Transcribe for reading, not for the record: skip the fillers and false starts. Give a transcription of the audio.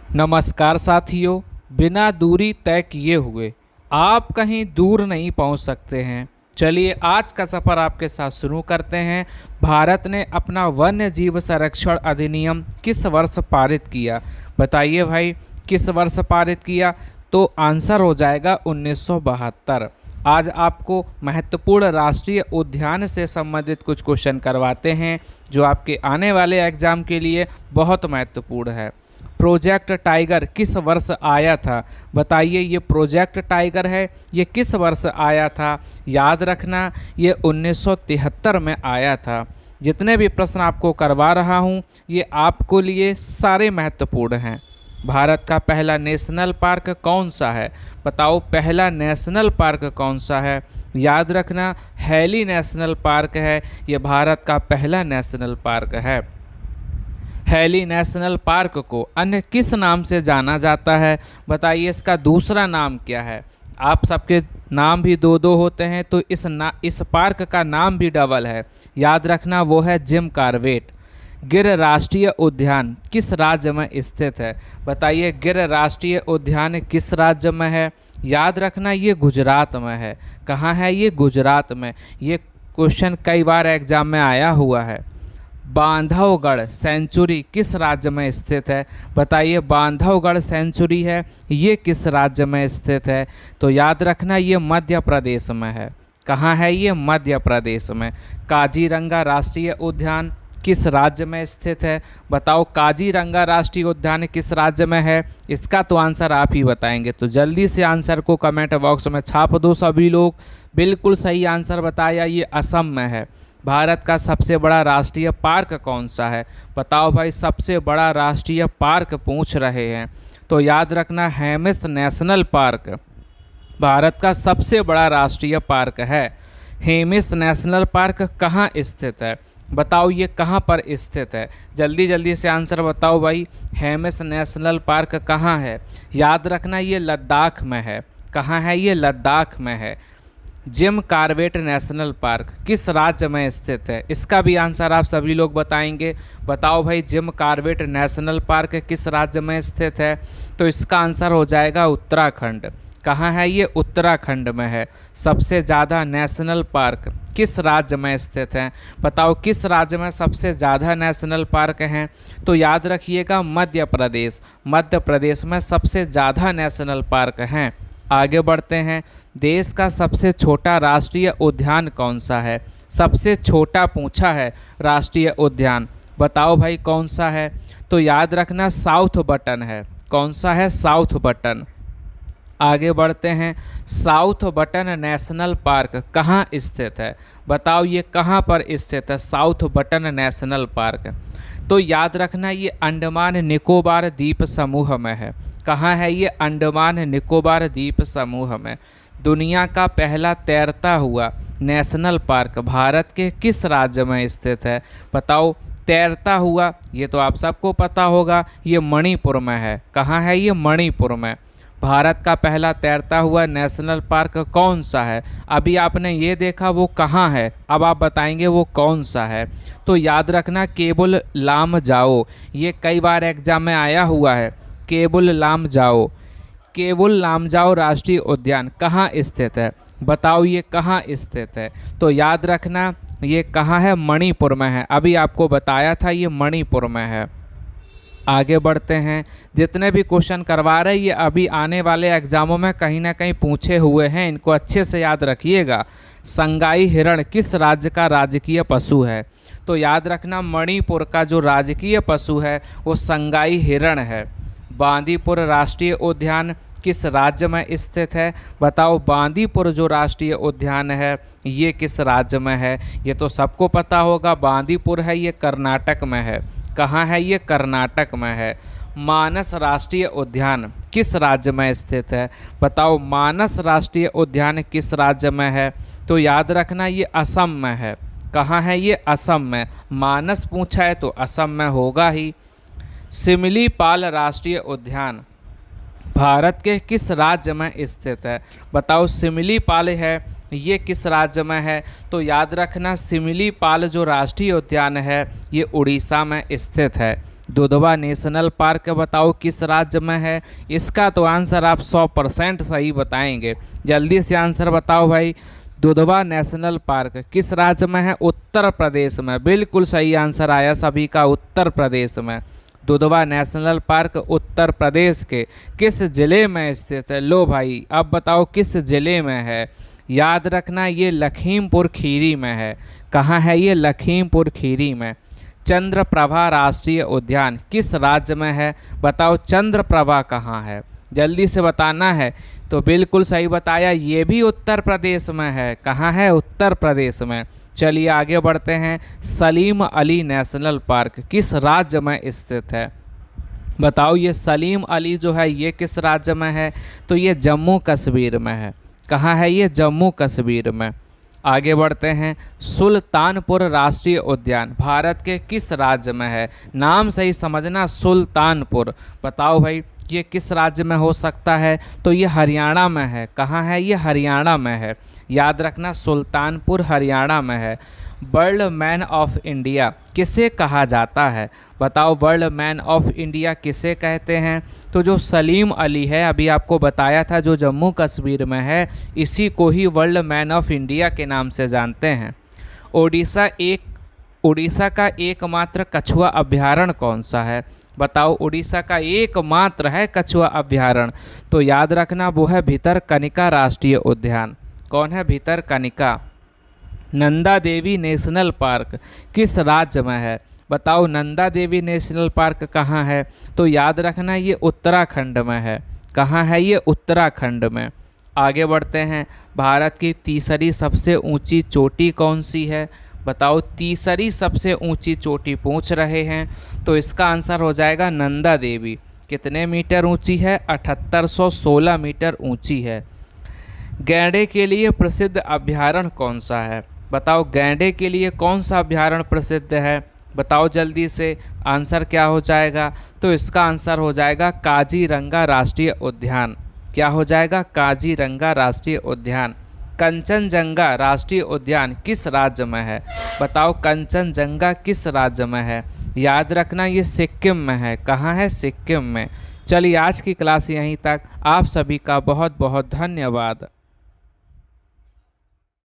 नमस्कार साथियों। बिना दूरी तय किए हुए आप कहीं दूर नहीं पहुंच सकते हैं। चलिए आज का सफ़र आपके साथ शुरू करते हैं। भारत ने अपना वन्य जीव संरक्षण अधिनियम किस वर्ष पारित किया? बताइए भाई, किस वर्ष पारित किया? तो आंसर हो जाएगा 1972। आज आपको महत्वपूर्ण राष्ट्रीय उद्यान से संबंधित कुछ क्वेश्चन करवाते हैं जो आपके आने वाले एग्जाम के लिए बहुत महत्वपूर्ण है। प्रोजेक्ट टाइगर किस वर्ष आया था? बताइए, ये प्रोजेक्ट टाइगर है, ये किस वर्ष आया था? याद रखना, ये 1973 में आया था। जितने भी प्रश्न आपको करवा रहा हूँ ये आपको लिए सारे महत्वपूर्ण हैं। भारत का पहला नेशनल पार्क कौन सा है? बताओ, पहला नेशनल पार्क कौन सा है? याद रखना, हैली नेशनल पार्क है, ये भारत का पहला नेशनल पार्क है। हैली नेशनल पार्क को अन्य किस नाम से जाना जाता है? बताइए, इसका दूसरा नाम क्या है? आप सबके नाम भी दो दो होते हैं तो इस पार्क का नाम भी डबल है। याद रखना, वो है जिम कॉर्बेट। गिर राष्ट्रीय उद्यान किस राज्य में स्थित है? बताइए, गिर राष्ट्रीय उद्यान किस राज्य में है? याद रखना, ये गुजरात में है। कहाँ है ये? गुजरात में। ये क्वेश्चन कई बार एग्जाम में आया हुआ है। बांधवगढ़ सेंचुरी किस राज्य में स्थित है? बताइए, बांधवगढ़ सेंचुरी है, ये किस राज्य में स्थित है? तो याद रखना, ये मध्य प्रदेश में है। कहाँ है ये? मध्य प्रदेश में। काजीरंगा राष्ट्रीय उद्यान किस राज्य में स्थित है? बताओ, काजीरंगा राष्ट्रीय उद्यान किस राज्य में है? इसका तो आंसर आप ही बताएंगे, तो जल्दी से आंसर को कमेंट बॉक्स में छाप दो सभी लोग। बिल्कुल सही आंसर बताया, ये असम में है। भारत का सबसे बड़ा राष्ट्रीय पार्क कौन सा है? बताओ भाई, सबसे बड़ा राष्ट्रीय पार्क पूछ रहे हैं तो याद रखना, हेमिस नेशनल पार्क भारत का सबसे बड़ा राष्ट्रीय पार्क है। हेमिस नेशनल पार्क कहाँ स्थित है? बताओ, ये कहाँ पर स्थित है? जल्दी जल्दी से आंसर बताओ भाई, हेमिस नेशनल पार्क कहाँ है? याद रखना, ये लद्दाख में है। कहाँ है ये? लद्दाख में है। जिम कॉर्बेट नेशनल पार्क किस राज्य में स्थित है? इसका भी आंसर आप सभी लोग बताएंगे। बताओ भाई, जिम कॉर्बेट नेशनल पार्क किस राज्य में स्थित है? तो इसका आंसर हो जाएगा उत्तराखंड। कहाँ है ये? उत्तराखंड में है। सबसे ज़्यादा नेशनल पार्क किस राज्य में स्थित हैं? बताओ, किस राज्य में सबसे ज़्यादा नेशनल पार्क हैं? तो याद रखिएगा, मध्य प्रदेश। मध्य प्रदेश में सबसे ज़्यादा नेशनल पार्क हैं। आगे बढ़ते हैं। देश का सबसे छोटा राष्ट्रीय उद्यान कौन सा है? सबसे छोटा पूछा है राष्ट्रीय उद्यान। बताओ भाई, कौन सा है? तो याद रखना, साउथ बटन है। कौन सा है? South button. आगे बढ़ते हैं। साउथ बटन नेशनल पार्क कहाँ स्थित है? बताओ, ये कहाँ पर स्थित है साउथ बटन नेशनल पार्क? तो याद रखना, ये अंडमान निकोबार द्वीप समूह में है। कहाँ है ये? अंडमान निकोबार द्वीप समूह में। दुनिया का पहला तैरता हुआ नेशनल पार्क भारत के किस राज्य में स्थित है? बताओ, तैरता हुआ, ये तो आप सबको पता होगा, ये मणिपुर में है। कहाँ है ये? मणिपुर में। भारत का पहला तैरता हुआ नेशनल पार्क कौन सा है? अभी आपने ये देखा वो कहाँ है, अब आप बताएंगे वो कौन सा है। तो याद रखना, केबुल लाम जाओ। ये कई बार एग्जाम में आया हुआ है। केबुल लाम जाओ। केबुल लामजाओ राष्ट्रीय उद्यान कहाँ स्थित है? बताओ, ये कहाँ स्थित है? तो याद रखना, ये कहाँ है? मणिपुर में है। अभी आपको बताया था, ये मणिपुर में है। आगे बढ़ते हैं। जितने भी क्वेश्चन करवा रहे ये अभी आने वाले एग्जामों में कहीं ना कहीं पूछे हुए हैं, इनको अच्छे से याद रखिएगा। संगाई हिरण किस राज्य का राजकीय पशु है? तो याद रखना, मणिपुर का जो राजकीय पशु है वो संगाई हिरण है। बांदीपुर राष्ट्रीय उद्यान किस राज्य में स्थित है? बताओ, बांदीपुर जो राष्ट्रीय उद्यान है ये किस राज्य में है? ये तो सबको पता होगा, बांदीपुर है, ये कर्नाटक में है। कहाँ है ये? कर्नाटक में है। मानस राष्ट्रीय उद्यान किस राज्य में स्थित है? बताओ, मानस राष्ट्रीय उद्यान किस राज्य में है? तो याद रखना, ये असम में है। कहाँ है ये? असम में। मानस पूछा है तो असम में होगा ही। सिमलीपाल राष्ट्रीय उद्यान भारत के किस राज्य में स्थित है? बताओ, सिमलीपाल है, ये किस राज्य में है? तो याद रखना, सिमलीपाल जो राष्ट्रीय उद्यान है ये उड़ीसा में स्थित है। दुधवा नेशनल पार्क बताओ किस राज्य में है। इसका तो आंसर आप 100% सही बताएंगे। जल्दी से आंसर बताओ भाई। दुधवा नेशनल पार्क किस राज्य में है? उत्तर प्रदेश में। बिल्कुल सही आंसर आया सभी का, उत्तर प्रदेश में। दुधवा नेशनल पार्क उत्तर प्रदेश के किस जिले में स्थित है? लो भाई, अब बताओ किस जिले में है। याद रखना ये लखीमपुर खीरी में है। कहाँ है ये? लखीमपुर खीरी में। चंद्रप्रभा राष्ट्रीय उद्यान किस राज्य में है? बताओ चंद्रप्रभा कहाँ है, जल्दी से बताना है। तो बिल्कुल सही बताया, ये भी उत्तर प्रदेश में है। कहाँ है? उत्तर प्रदेश में। चलिए आगे बढ़ते हैं। सलीम अली नेशनल पार्क किस राज्य में स्थित है? बताओ ये सलीम अली जो है ये किस राज्य में है? तो ये जम्मू कश्मीर में है। कहाँ है ये? जम्मू कश्मीर में। आगे बढ़ते हैं। सुल्तानपुर राष्ट्रीय उद्यान भारत के किस राज्य में है? नाम सही समझना, सुल्तानपुर। बताओ भाई ये किस राज्य में हो सकता है? तो ये हरियाणा में है। कहाँ है ये? हरियाणा में है। याद रखना सुल्तानपुर हरियाणा में है। वर्ल्ड मैन ऑफ इंडिया किसे कहा जाता है? बताओ वर्ल्ड मैन ऑफ इंडिया किसे कहते हैं? तो जो सलीम अली है, अभी आपको बताया था, जो जम्मू कश्मीर में है, इसी को ही वर्ल्ड मैन ऑफ इंडिया के नाम से जानते हैं। उड़ीसा का एकमात्र कछुआ अभ्यारण्य कौन सा है? बताओ उड़ीसा का एकमात्र है कछुआ अभ्यारण्य, तो याद रखना वो है भितरकनिका राष्ट्रीय उद्यान। कौन है? भितरकनिका। नंदा देवी नेशनल पार्क किस राज्य में है? बताओ नंदा देवी नेशनल पार्क कहाँ है? तो याद रखना ये उत्तराखंड में है। कहाँ है ये? उत्तराखंड में। आगे बढ़ते हैं। भारत की तीसरी सबसे ऊंची चोटी कौन सी है? बताओ तीसरी सबसे ऊंची चोटी पूछ रहे हैं, तो इसका आंसर हो जाएगा नंदा देवी। कितने मीटर ऊंची है? 7816 मीटर ऊंची है। गैंडे के लिए प्रसिद्ध अभ्यारण्य कौन सा है? बताओ गैंडे के लिए कौन सा अभ्यारण्य प्रसिद्ध है? बताओ जल्दी से, आंसर क्या हो जाएगा? तो इसका आंसर हो जाएगा काजीरंगा राष्ट्रीय उद्यान। क्या हो जाएगा? काजीरंगा राष्ट्रीय उद्यान। कंचनजंगा राष्ट्रीय उद्यान किस राज्य में है? बताओ कंचनजंगा किस राज्य में है? याद रखना ये सिक्किम में है। कहाँ है? सिक्किम में। चलिए आज की क्लास यहीं तक। आप सभी का बहुत बहुत धन्यवाद।